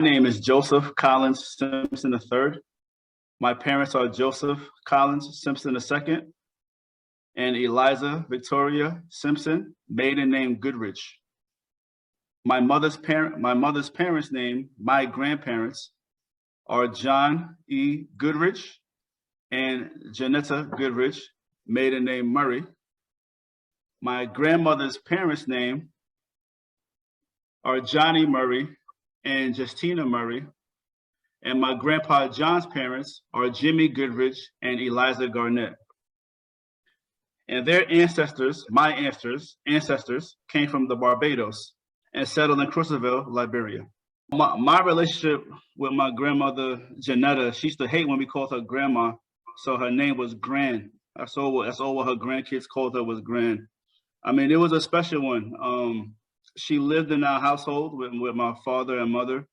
My name is Joseph Collins Simpson III. My parents are Joseph Collins Simpson II and Eliza Victoria Simpson, maiden name Goodridge. My mother's parents' name, my grandparents, are John E. Goodridge and Janetta Goodridge, maiden name Murray. My grandmother's parents' name are Johnny Murray and Justina Murray. And my grandpa John's parents are Jimmy Goodridge and Eliza Garnett. And their ancestors, my ancestors, came from the Barbados and settled in Crozierville, Liberia. My relationship with my grandmother Janetta, she used to hate when we called her grandma, so her name was Gran. That's all what her grandkids called her, was Gran. I mean, it was a special one. She lived in our household with my father and mother.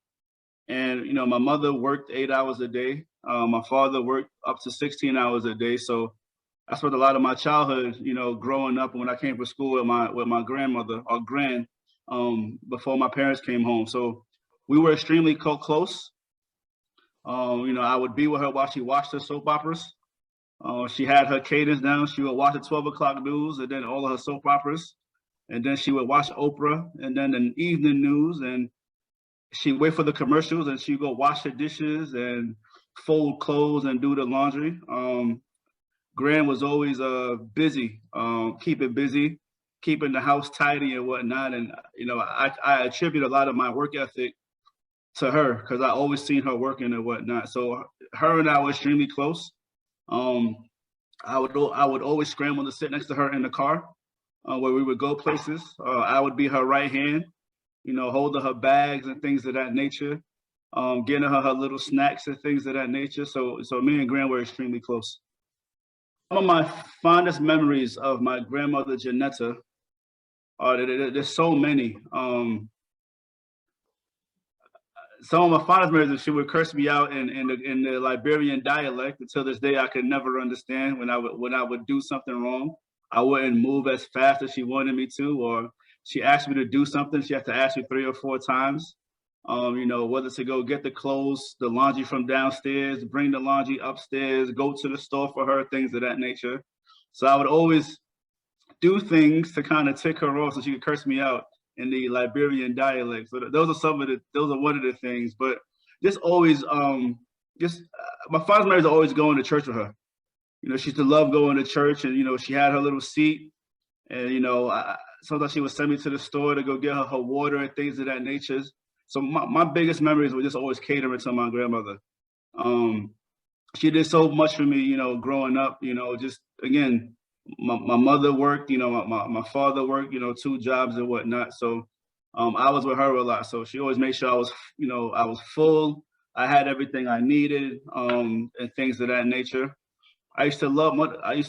And, you know, my mother worked 8 hours a day. My father worked up to 16 hours a day. So I spent a lot of my childhood, you know, growing up when I came to school with my grandmother or Gran before my parents came home. So we were extremely close. You know, I would be with her while she watched the soap operas. She had her cadence down. She would watch the 12 o'clock news and then all of her soap operas. And then she would watch Oprah and then the evening news, and she'd wait for the commercials and she'd go wash her dishes and fold clothes and do the laundry. Gran was always busy, keeping the house tidy and whatnot. And, you know, I attribute a lot of my work ethic to her because I always seen her working and whatnot. So her and I were extremely close. I would always scramble to sit next to her in the car where we would go places. I would be her right hand, you know, holding her bags and things of that nature, getting her little snacks and things of that nature. So me and Gran were extremely close. Some of my fondest memories of my grandmother Janetta there's so many. Some of my fondest memories, she would curse me out in the Liberian dialect. Until this day, I could never understand when I would do something wrong. I wouldn't move as fast as she wanted me to, or she asked me to do something. She had to ask me 3 or 4 times. You know, whether to go get the clothes, the laundry from downstairs, bring the laundry upstairs, go to the store for her, things of that nature. So I would always do things to kind of tick her off so she could curse me out in the Liberian dialect. So those are one of the things. But just always, my father's memories are always going to church with her. You know, she used to love going to church, and, you know, she had her little seat, and, you know, sometimes she would send me to the store to go get her water and things of that nature. So my biggest memories were just always catering to my grandmother. She did so much for me, you know, growing up. You know, just again, my mother worked, you know, my father worked, you know, 2 jobs and whatnot. So I was with her a lot. So she always made sure I was full. I had everything I needed, and things of that nature. I used to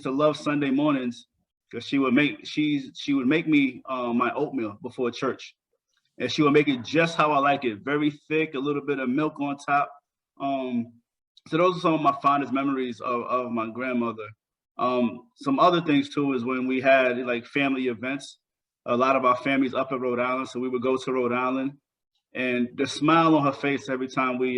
love Sunday mornings because she would make me my oatmeal before church. And she would make it just how I like it, very thick, a little bit of milk on top. So those are some of my fondest memories of my grandmother. Some other things too is when we had like family events. A lot of our families up in Rhode Island, so we would go to Rhode Island, and the smile on her face every time we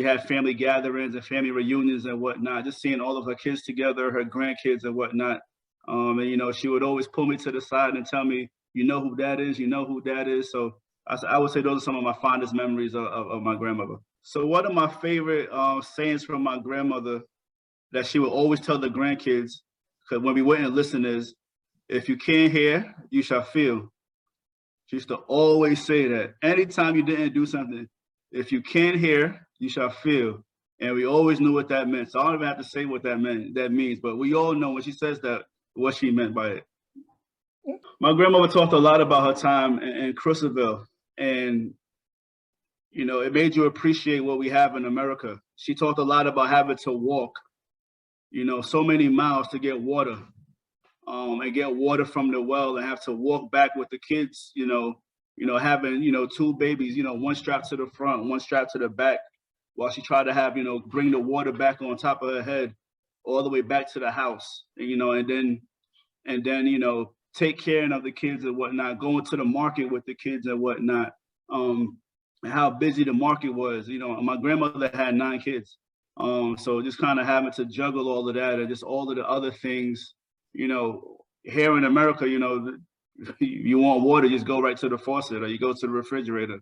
had family gatherings and family reunions and whatnot. Just seeing all of her kids together, her grandkids and whatnot. And, you know, she would always pull me to the side and tell me, you know who that is, you know who that is. So I would say those are some of my fondest memories of my grandmother. So one of my favorite sayings from my grandmother that she would always tell the grandkids, because when we wouldn't listen, is, if you can't hear, you shall feel. She used to always say that. Anytime you didn't do something, if you can't hear, you shall feel. And we always knew what that meant. So I don't even have to say what that means, but we all know when she says that, what she meant by it. My grandmother talked a lot about her time in Crozierville, and, you know, it made you appreciate what we have in America. She talked a lot about having to walk, you know, so many miles to get water, and get water from the well, and have to walk back with the kids, you know, having, you know, 2 babies, you know, one strapped to the front, one strapped to the back, while she tried to have, you know, bring the water back on top of her head all the way back to the house, you know, and then, you know, take care of the kids and whatnot, going to the market with the kids and whatnot. and how busy the market was. You know, my grandmother had 9 kids. So just kind of having to juggle all of that and just all of the other things, you know, here in America, you know, you want water, just go right to the faucet or you go to the refrigerator.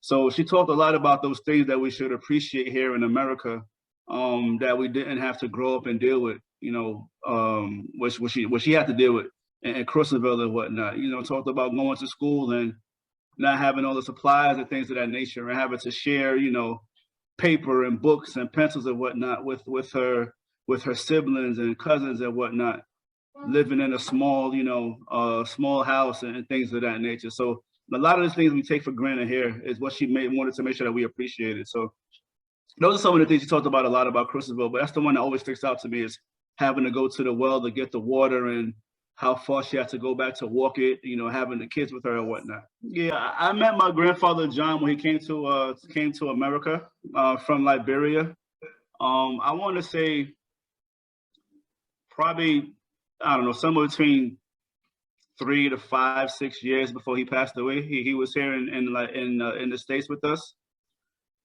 So she talked a lot about those things that we should appreciate here in America, that we didn't have to grow up and deal with, you know, what she had to deal with in Crozierville and whatnot. You know, talked about going to school and not having all the supplies and things of that nature, and having to share, you know, paper and books and pencils and whatnot with her siblings and cousins and whatnot, living in a small, you know, small house and things of that nature. So a lot of the things we take for granted here is what she wanted to make sure that we appreciate it. So those are some of the things she talked about a lot about Crozierville, but that's the one that always sticks out to me, is having to go to the well to get the water and how far she had to go back to walk it, you know, having the kids with her and whatnot. Yeah, I met my grandfather John when he came to America from Liberia. I want to say probably, I don't know, somewhere between 3 to 5, 6 years before he passed away. He was here in the States with us.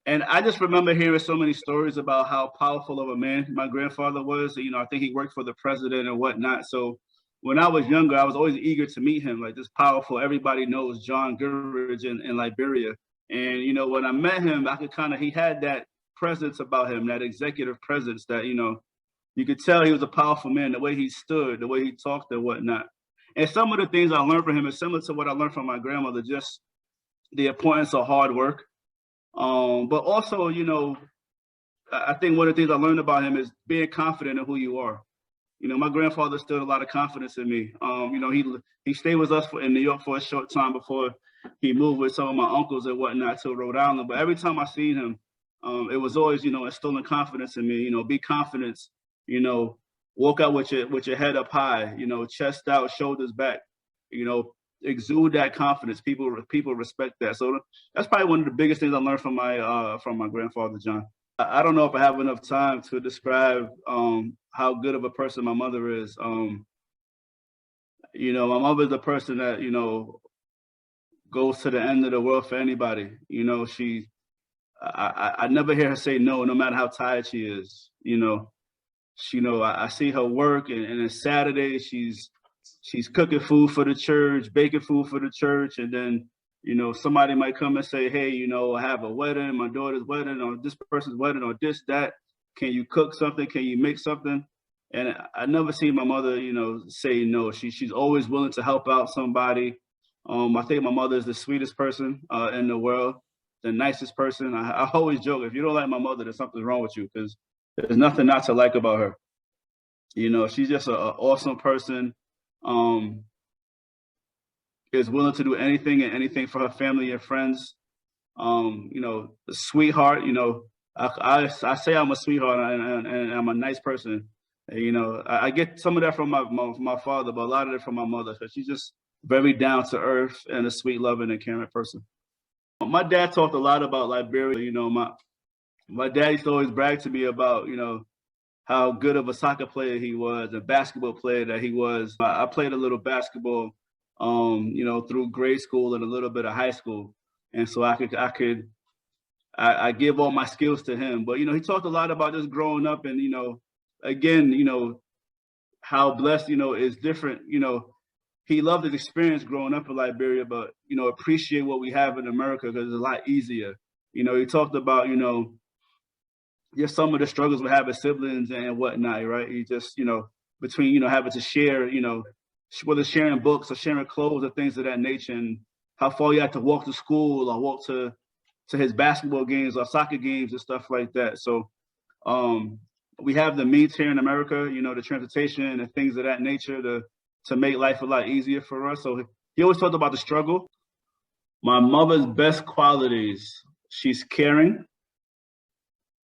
And I just remember hearing so many stories about how powerful of a man my grandfather was. You know, I think he worked for the president and whatnot. So when I was younger, I was always eager to meet him, like this powerful, everybody knows John Goodridge in Liberia. And, you know, when I met him, I could he had that presence about him, that executive presence that, you know, you could tell he was a powerful man, the way he stood, the way he talked and whatnot. And some of the things I learned from him is similar to what I learned from my grandmother, just the importance of hard work. But also, you know, I think one of the things I learned about him is being confident in who you are. You know, my grandfather instilled a lot of confidence in me. You know, he stayed with us in New York for a short time before he moved with some of my uncles and whatnot to Rhode Island. But every time I seen him, it was always, you know, instilling confidence in me. You know, be confident. You know, walk out with your head up high. You know, chest out, shoulders back. You know, exude that confidence. People respect that. So that's probably one of the biggest things I learned from my grandfather John. I don't know if I have enough time to describe how good of a person my mother is. You know, my mother is the person that, you know, goes to the end of the world for anybody. You know, I never hear her say no, no matter how tired she is. You know, I see her work, and then Saturday she's cooking food for the church, baking food for the church, and then, you know, somebody might come and say, hey, you know, I have a wedding, my daughter's wedding, or this person's wedding, or this, that. Can you cook something? Can you make something? And I never seen my mother, you know, say no. She's always willing to help out somebody. I think my mother is the sweetest person in the world, the nicest person. I always joke, if you don't like my mother, there's something wrong with you, because there's nothing not to like about her. You know, she's just an awesome person. Is willing to do anything and anything for her family and friends. You know, a sweetheart. You know, I say I'm a sweetheart, and I'm a nice person. You know, I get some of that from my father, but a lot of it from my mother, because she's just very down to earth and a sweet, loving, and caring person. My dad talked a lot about Liberia. You know, my dad used to always brag to me about, you know, how good of a soccer player he was, a basketball player that he was. I played a little basketball, you know, through grade school and a little bit of high school, and so I give all my skills to him. But, you know, he talked a lot about just growing up, and, you know, again, you know, how blessed, you know, is different. You know, he loved his experience growing up in Liberia, but, you know, appreciate what we have in America, because it's a lot easier. You know, he talked about, you know, just some of the struggles with having siblings and whatnot, right? You just, you know, between, you know, having to share, you know, whether sharing books or sharing clothes or things of that nature, and how far you had to walk to school or walk to his basketball games or soccer games and stuff like that. So we have the means here in America, you know, the transportation and things of that nature to make life a lot easier for us. So he always talked about the struggle. My mother's best qualities: she's caring,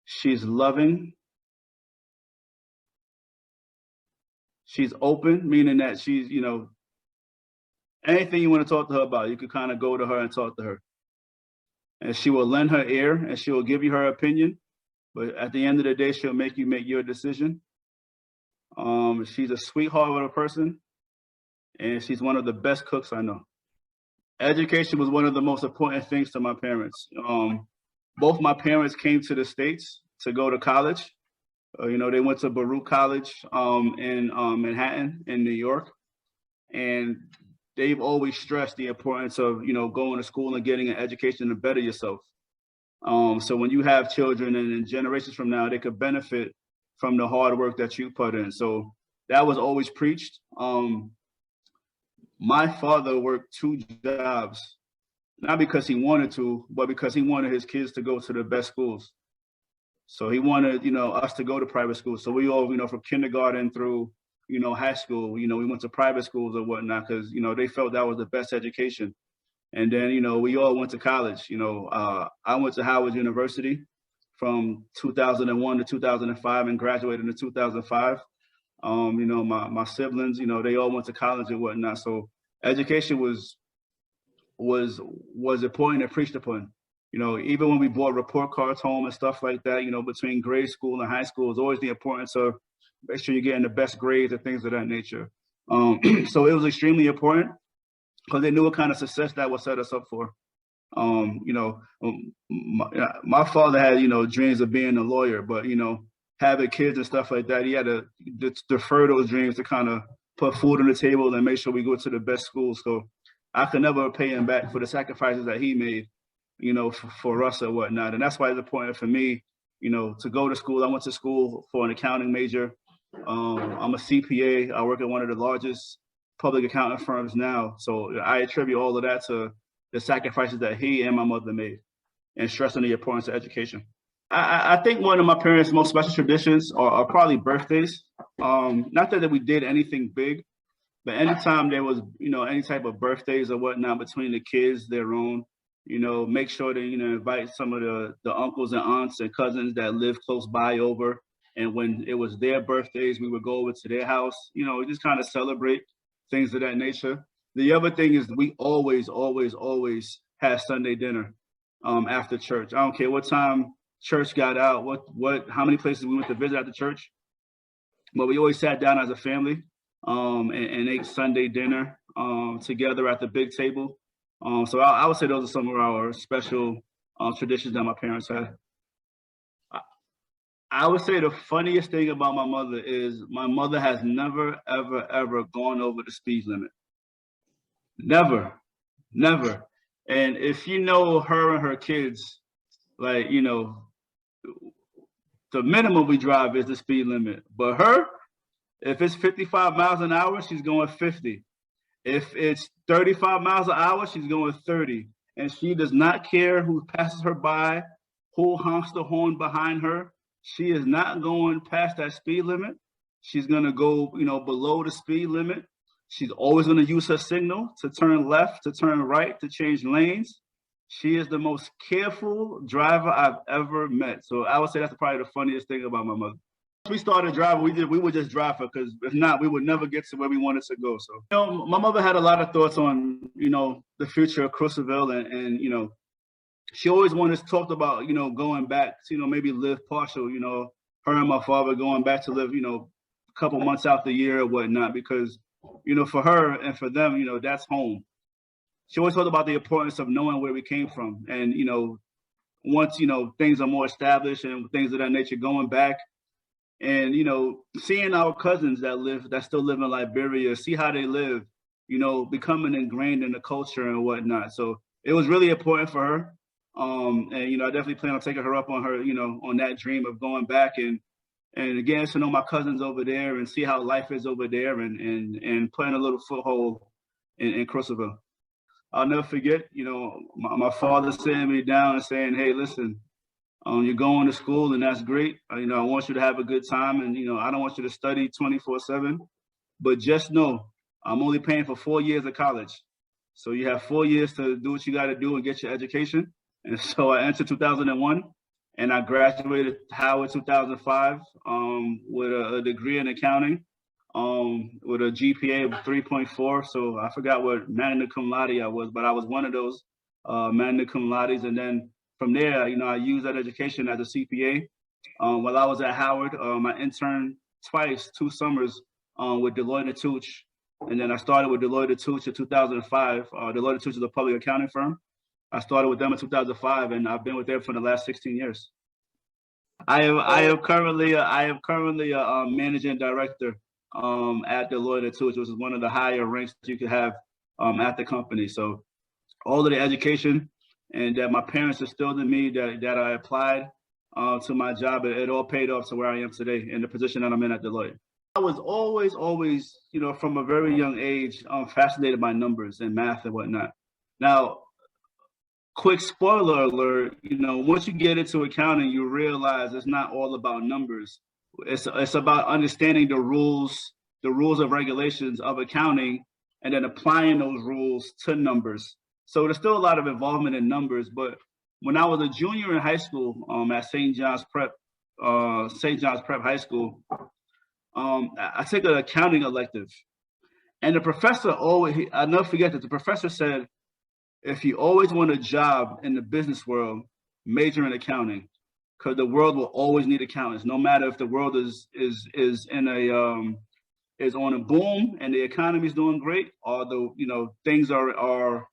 she's loving, she's open, meaning that she's, you know, anything you want to talk to her about, you could kind of go to her and talk to her. And she will lend her ear, and she will give you her opinion. But at the end of the day, she'll make you make your decision. She's a sweetheart of a person, and she's one of the best cooks I know. Education was one of the most important things to my parents. Both my parents came to the States to go to college. They went to Baruch College in Manhattan in New York, and they've always stressed the importance of going to school and getting an education to better yourself. So when you have children and in generations from now, they could benefit from the hard work that you put in. So that was always preached. My father worked 2 jobs, not because he wanted to, but because he wanted his kids to go to the best schools. So he wanted, us to go to private schools. So we all, from kindergarten through, high school, we went to private schools or whatnot because, they felt that was the best education. And then, we all went to college. I went to Howard University from 2001 to 2005 and graduated in 2005. My siblings, they all went to college and whatnot. So education was important and preached upon. Even when we bought report cards home and stuff like that, between grade school and high school, is always the importance of make sure you're getting the best grades and things of that nature. So it was extremely important because they knew what kind of success that would set us up for. My father had, dreams of being a lawyer, but, having kids and stuff like that, he had to defer those dreams to kind of put food on the table and make sure we go to the best schools. So I could never pay him back for the sacrifices that he made, for us or whatnot. And that's why it's important for me, to go to school. I went to school for an accounting major. I'm a CPA. I work at one of the largest public accounting firms now. So I attribute all of that to the sacrifices that he and my mother made and stressing the importance of education. I think one of my parents' most special traditions are probably birthdays. Not that we did anything big, but anytime there was, any type of birthdays or whatnot between the kids, their own, make sure to, invite some of the uncles and aunts and cousins that live close by over. And when it was their birthdays, we would go over to their house, just kind of celebrate things of that nature. The other thing is we always had Sunday dinner after church. I don't care what time church got out, how many places we went to visit after church, but we always sat down as a family and ate Sunday dinner together at the big table. So I would say those are some of our special traditions that my parents had. I would say the funniest thing about my mother is my mother has never, ever gone over the speed limit. Never. And if you know her and her kids, like, the minimum we drive is the speed limit. But her, if it's 55 miles an hour, she's going 50. If it's 35 miles an hour, she's going 30. And she does not care who passes her by, who honks the horn behind her. She is not going past that speed limit. She's going to go, below the speed limit. She's always going to use her signal to turn left, to turn right, to change lanes. She is the most careful driver I've ever met. So I would say that's probably the funniest thing about my mother. Once we started driving, we would just drive her because if not, we would never get to where we wanted to go. So, my mother had a lot of thoughts on, the future of Crozierville and she always wanted to talk about, going back to, maybe live partial, her and my father going back to live, a couple months out the year or whatnot, because, for her and for them, that's home. She always talked about the importance of knowing where we came from. And, once, things are more established and things of that nature, going back and, seeing our cousins that still live in Liberia, see how they live, becoming ingrained in the culture and whatnot. So it was really important for her. And, I definitely plan on taking her up on her, on that dream of going back and again, to know my cousins over there and see how life is over there and playing a little foothold in Crozierville. I'll never forget, my father sitting me down and saying, hey, listen, you're going to school and that's great. I want you to have a good time. And, I don't want you to study 24/7, but just know I'm only paying for 4 years of college. So you have 4 years to do what you got to do and get your education. And so I entered 2001 and I graduated Howard 2005 with a degree in accounting. With a GPA of 3.4. So I forgot what magna cum laude I was, but I was one of those magna cum laudes. And then from there, I used that education as a CPA. While I was at Howard, I interned twice, 2 summers with Deloitte & Touche And then I started with Deloitte & Touche in 2005. Deloitte & Touche is a public accounting firm. I started with them in 2005, and I've been with them for the last 16 years. I am currently a managing director at Deloitte & Touche, which is one of the higher ranks that you could have at the company. So all of the education and that my parents instilled in me that I applied to my job, it all paid off to where I am today in the position that I'm in at Deloitte. I was always, from a very young age, fascinated by numbers and math and whatnot. Now, quick spoiler alert, once you get into accounting, you realize it's not all about numbers. It's about understanding the rules of regulations of accounting, and then applying those rules to numbers. So there's still a lot of involvement in numbers, but when I was a junior in high school at St. John's Prep High School, I took an accounting elective, and the professor I'll never forget that the professor said, if you always want a job in the business world, major in accounting, because the world will always need accountants, no matter if the world is on a boom and the economy is doing great, or things are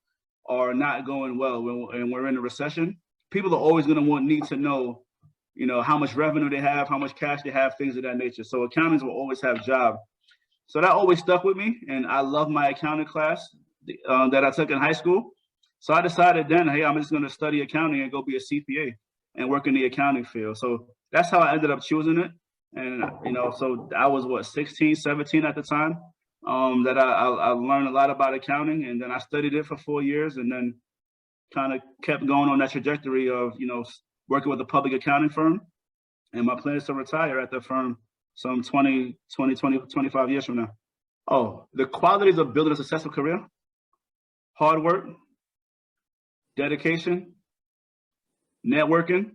not going well and we're in a recession. People are always going to need to know how much revenue they have, how much cash they have, things of that nature. So accountants will always have jobs. So that always stuck with me, and I love my accounting class that I took in high school. So I decided then, hey, I'm just going to study accounting and go be a CPA and work in the accounting field. So that's how I ended up choosing it. And so I was 16, 17 at the time that I learned a lot about accounting, and then I studied it for 4 years, and then kind of kept going on that trajectory of working with a public accounting firm. And my plan is to retire at the firm some 25 years from now. Oh, the qualities of building a successful career: hard work, dedication, networking.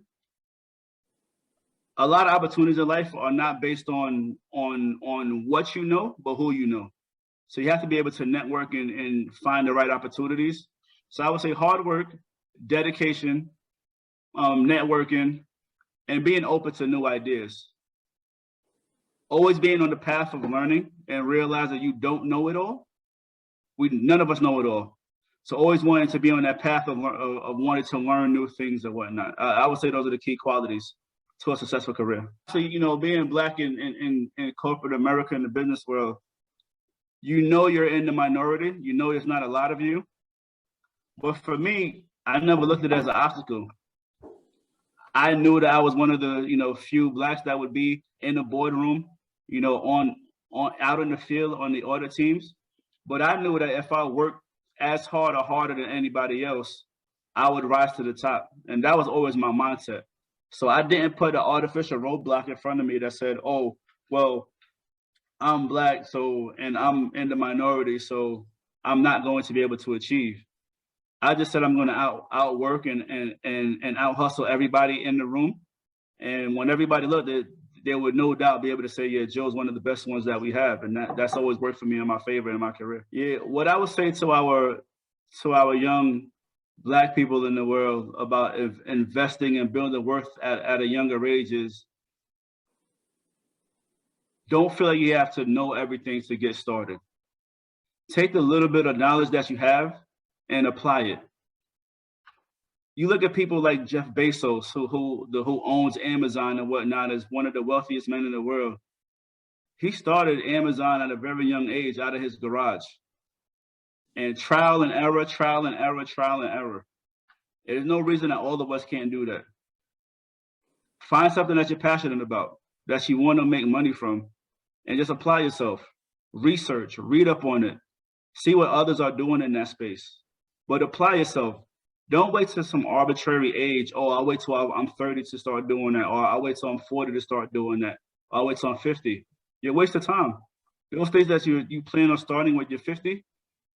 A lot of opportunities in life are not based on what you know, but who you know. So you have to be able to network and find the right opportunities. So I would say hard work, dedication, networking, and being open to new ideas. Always being on the path of learning and realize that you don't know it all. None of us know it all. So always wanting to be on that path of wanting to learn new things and whatnot. I would say those are the key qualities to a successful career. So, being Black in corporate America, in the business world, you're in the minority. There's not a lot of you. But for me, I never looked at it as an obstacle. I knew that I was one of the, few Blacks that would be in the boardroom, on out in the field on the audit teams. But I knew that if I worked as hard or harder than anybody else, I would rise to the top. And that was always my mindset. So I didn't put an artificial roadblock in front of me that said, oh, well, I'm Black, and I'm in the minority, so I'm not going to be able to achieve. I just said I'm going to outwork and out hustle everybody in the room. And when everybody looked, they would no doubt be able to say, yeah, Joe's one of the best ones that we have. And that's always worked for me in my favor in my career. Yeah, what I would say to our young Black people in the world about investing and building worth at a younger age is, don't feel like you have to know everything to get started. Take the little bit of knowledge that you have and apply it. You look at people like Jeff Bezos, who owns Amazon and whatnot, is one of the wealthiest men in the world. He started Amazon at a very young age out of his garage. And trial and error. There's no reason that all of us can't do that. Find something that you're passionate about, that you want to make money from, and just apply yourself. Research, read up on it, see what others are doing in that space. But apply yourself. Don't wait till some arbitrary age. Oh, I'll wait till I'm 30 to start doing that. Or I'll wait till I'm 40 to start doing that. Or I'll wait till I'm 50. You're a waste of time. Those things that you plan on starting when you're 50,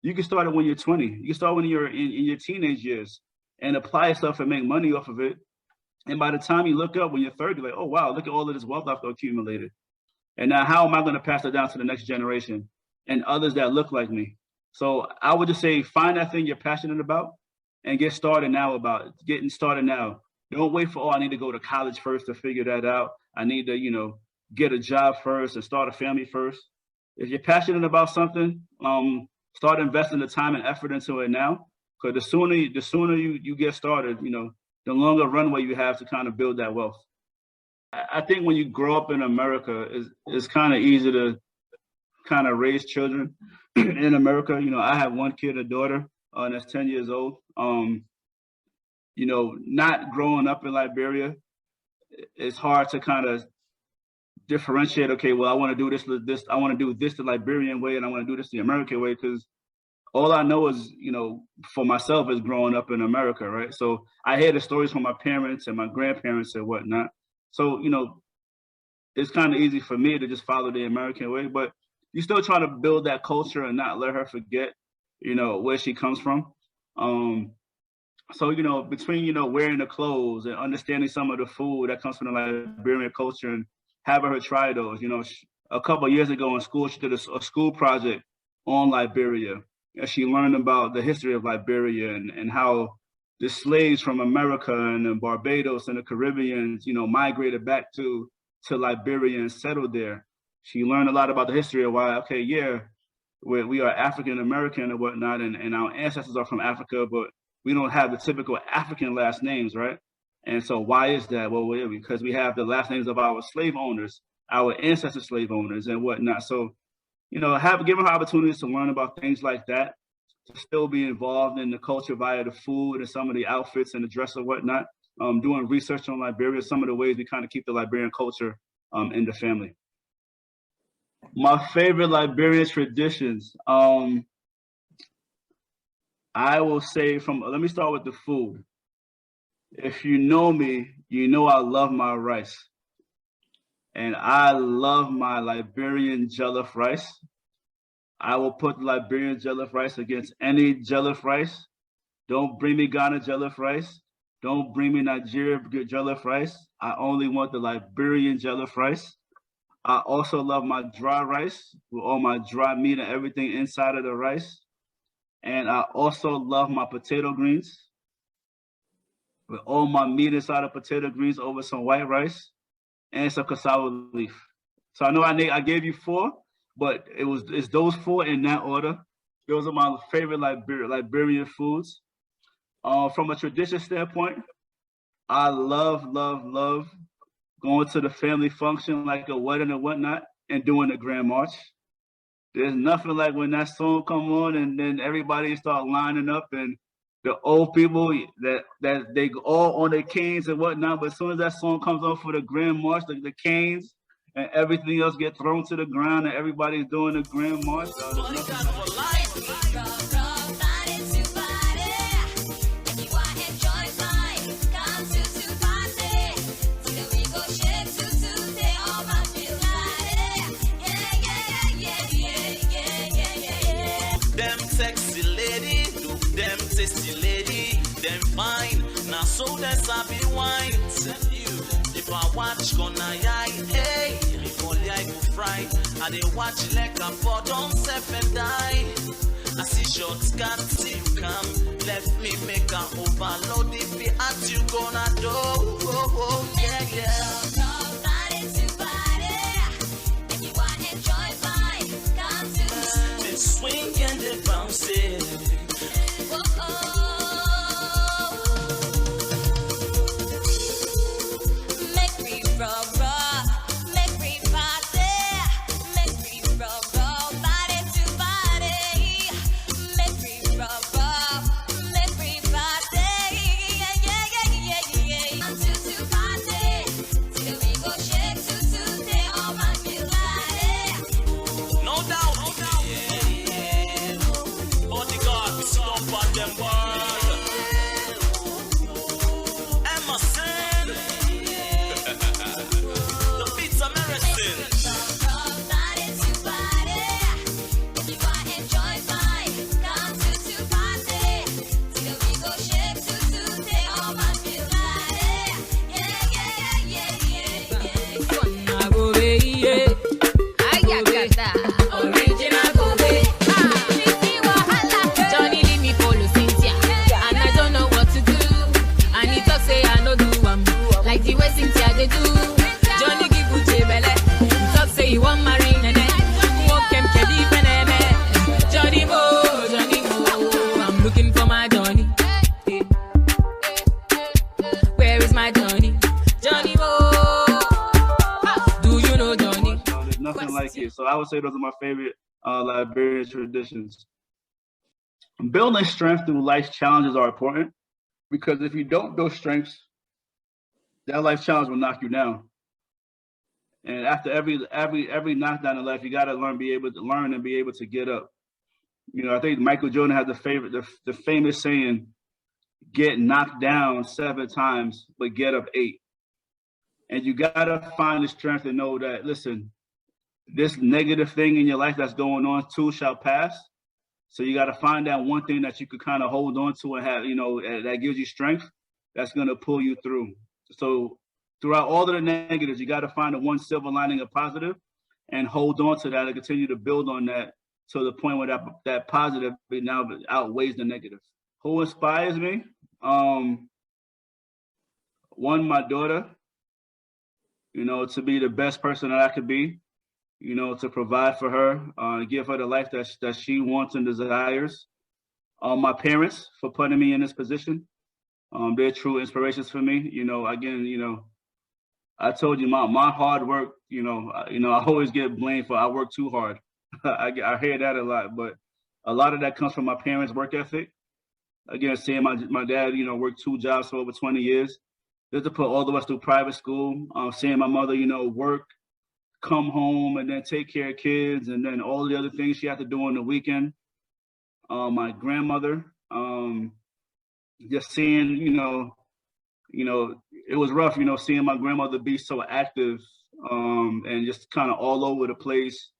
you can start it when you're 20. You can start when you're in your teenage years and apply yourself and make money off of it. And by the time you look up when you're 30, like, oh, wow, look at all of this wealth I've accumulated. And now how am I going to pass it down to the next generation and others that look like me? So I would just say, find that thing you're passionate about and get started now about it. Getting started now. Don't wait for, oh, I need to go to college first to figure that out. I need to, get a job first and start a family first. if you're passionate about something, start investing the time and effort into it now. Because the sooner you get started, the longer runway you have to kind of build that wealth. I think when you grow up in America, it's kind of easy to kind of raise children in America. I have one kid, a daughter, that's 10 years old. Not growing up in Liberia, it's hard to kind of differentiate. Okay, well, I want to do this. I want to do this the Liberian way, and I want to do this the American way, because all I know is, for myself, is growing up in America, right? So I hear the stories from my parents and my grandparents and whatnot. So, it's kind of easy for me to just follow the American way, but you still try to build that culture and not let her forget, where she comes from. So, between, wearing the clothes and understanding some of the food that comes from the Liberian culture and having her try those, a couple of years ago in school, she did a school project on Liberia. And she learned about the history of Liberia and how the slaves from America and the Barbados and the Caribbeans, migrated back to Liberia and settled there. She learned a lot about the history of why, okay, yeah, we are African American and whatnot, and our ancestors are from Africa, but we don't have the typical African last names, right? And so why is that? Well, because we have the last names of our slave owners, our ancestor slave owners and whatnot. So, giving her opportunities to learn about things like that, to still be involved in the culture via the food and some of the outfits and the dress and whatnot, doing research on Liberia, some of the ways we kind of keep the Liberian culture in the family. My favorite Liberian traditions, I will say let me start with the food. If you know me, I love my rice. And I love my Liberian jollof rice. I will put Liberian jollof rice against any jollof rice. Don't bring me Ghana jollof rice. Don't bring me Nigeria jollof rice. I only want the Liberian jollof rice. I also love my dry rice with all my dry meat and everything inside of the rice. And I also love my potato greens with all my meat inside of potato greens over some white rice and some cassava leaf. So I know I gave you 4, but it's those 4 in that order. Those are my favorite Liberian foods. From a tradition standpoint, I love going to the family function like a wedding and whatnot and doing the Grand March. There's nothing like when that song come on and then everybody start lining up and the old people that they all on their canes and whatnot. But as soon as that song comes on for the Grand March, the canes and everything else get thrown to the ground and everybody's doing the Grand March. Sexy lady, look them tasty lady, them fine. Now so that's a be wine. Tell you, if I watch gonna hey, before I go fry, I they watch like a for don't self and die. I see shots can't see you come. Left me make a overload if you at you gonna do. Oh, yeah. Swing and the bounce it. Make me roll, make me party, make me roll, body to body, make me roll, make me party, yeah. I'm to party, till we go shake to day all my body. No doubt. Them word. Emerson. The beats are medicine. Johnny give Uche belle. Talk say you want marry nene. Walk him like it. So I would say those are my favorite Liberian traditions. Building strength through life's challenges are important because if you don't build strengths, that life challenge will knock you down. And after every knockdown in life, you got to be able to learn and be able to get up. You know, I think Michael Jordan has the famous saying, "Get knocked down 7 times, but get up 8." And you got to find the strength to know that, listen, this negative thing in your life that's going on too shall pass. So you got to find that one thing that you could kind of hold on to and have, you know, that gives you strength, that's going to pull you through. So throughout all of the negatives, you got to find the one silver lining of positive and hold on to that and continue to build on that to the point where that positive now outweighs the negative. Who inspires me? One, my daughter, you know, to be the best person that I could be, you know, to provide for her, give her the life that she wants and desires. My parents for putting me in this position. They're true inspirations for me. You know, again, you know, I told you my hard work, you know, I always get blamed for I work too hard. I hear that a lot, but a lot of that comes from my parents' work ethic. Again, seeing my dad, you know, work 2 jobs for over 20 years, just to put all of us through private school. Seeing my mother, you know, work, come home, and then take care of kids, and then all the other things she had to do on the weekend. My grandmother, just seeing, you know, it was rough, you know, seeing my grandmother be so active, and just kind of all over the place,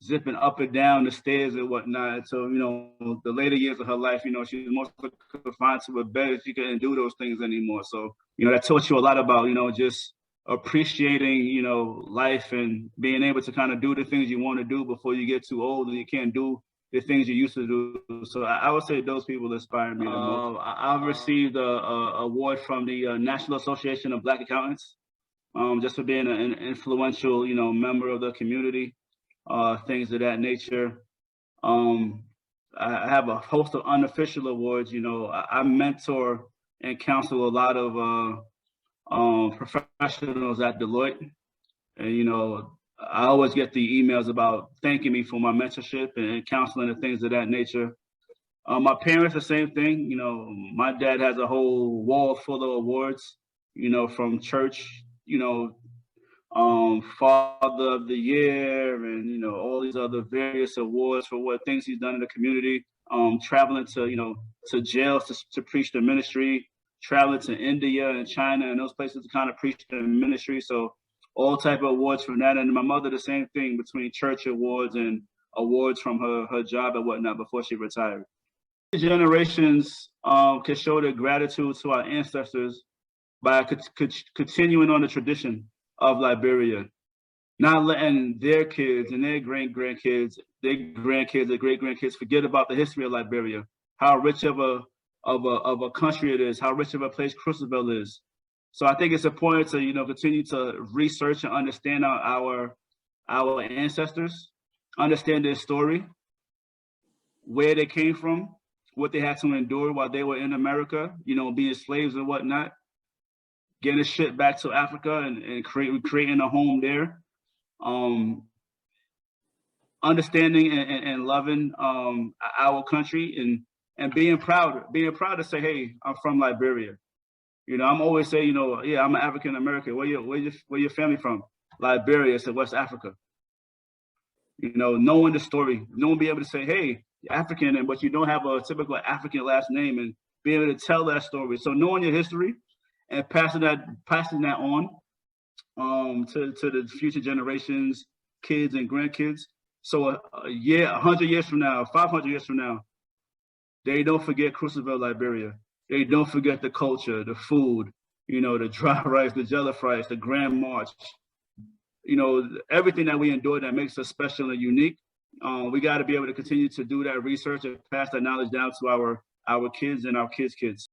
zipping up and down the stairs and whatnot. So, you know, the later years of her life, you know, she was mostly confined to her bed. She couldn't do those things anymore. So, you know, that taught you a lot about, you know, just appreciating, you know, life and being able to kind of do the things you want to do before you get too old and you can't do the things you used to do. So I would say those people inspire me the most. I've received a award from the National Association of Black Accountants, just for being an influential, you know, member of the community. Things of that nature. I have a host of unofficial awards. You know, I mentor and counsel a lot of professionals at Deloitte, and you know, I always get the emails about thanking me for my mentorship and counseling and things of that nature. My parents, the same thing. You know, my dad has a whole wall full of awards. You know, from church. You know. Father of the Year, and you know, all these other various awards for what things he's done in the community. Traveling to, you know, to jails to preach the ministry, traveling to India and China and those places to kind of preach the ministry. So all type of awards from that. And my mother, the same thing, between church awards and awards from her job and whatnot before she retired. Generations can show their gratitude to our ancestors by continuing on the tradition of Liberia, not letting their kids and their grandkids, their grandkids, their great-grandkids forget about the history of Liberia, how rich of a country it is, how rich of a place Crozierville is. So I think it's important to, you know, continue to research and understand our ancestors, understand their story, where they came from, what they had to endure while they were in America, you know, being slaves and whatnot. Getting shipped back to Africa and creating a home there, understanding and loving our country and being proud to say, hey, I'm from Liberia. You know, I'm always saying, you know, yeah, I'm an African American. Where your family from? Liberia, it's in West Africa. You know, knowing the story, no one be able to say, hey, you're African, but you don't have a typical African last name, and be able to tell that story. So knowing your history and passing that on to the future generations, kids and grandkids. So 100 years from now, 500 years from now, they don't forget Crozierville, Liberia. They don't forget the culture, the food, you know, the dry rice, the jollof rice, the Grand March, you know, everything that we endured that makes us special and unique. We got to be able to continue to do that research and pass that knowledge down to our kids and our kids' kids.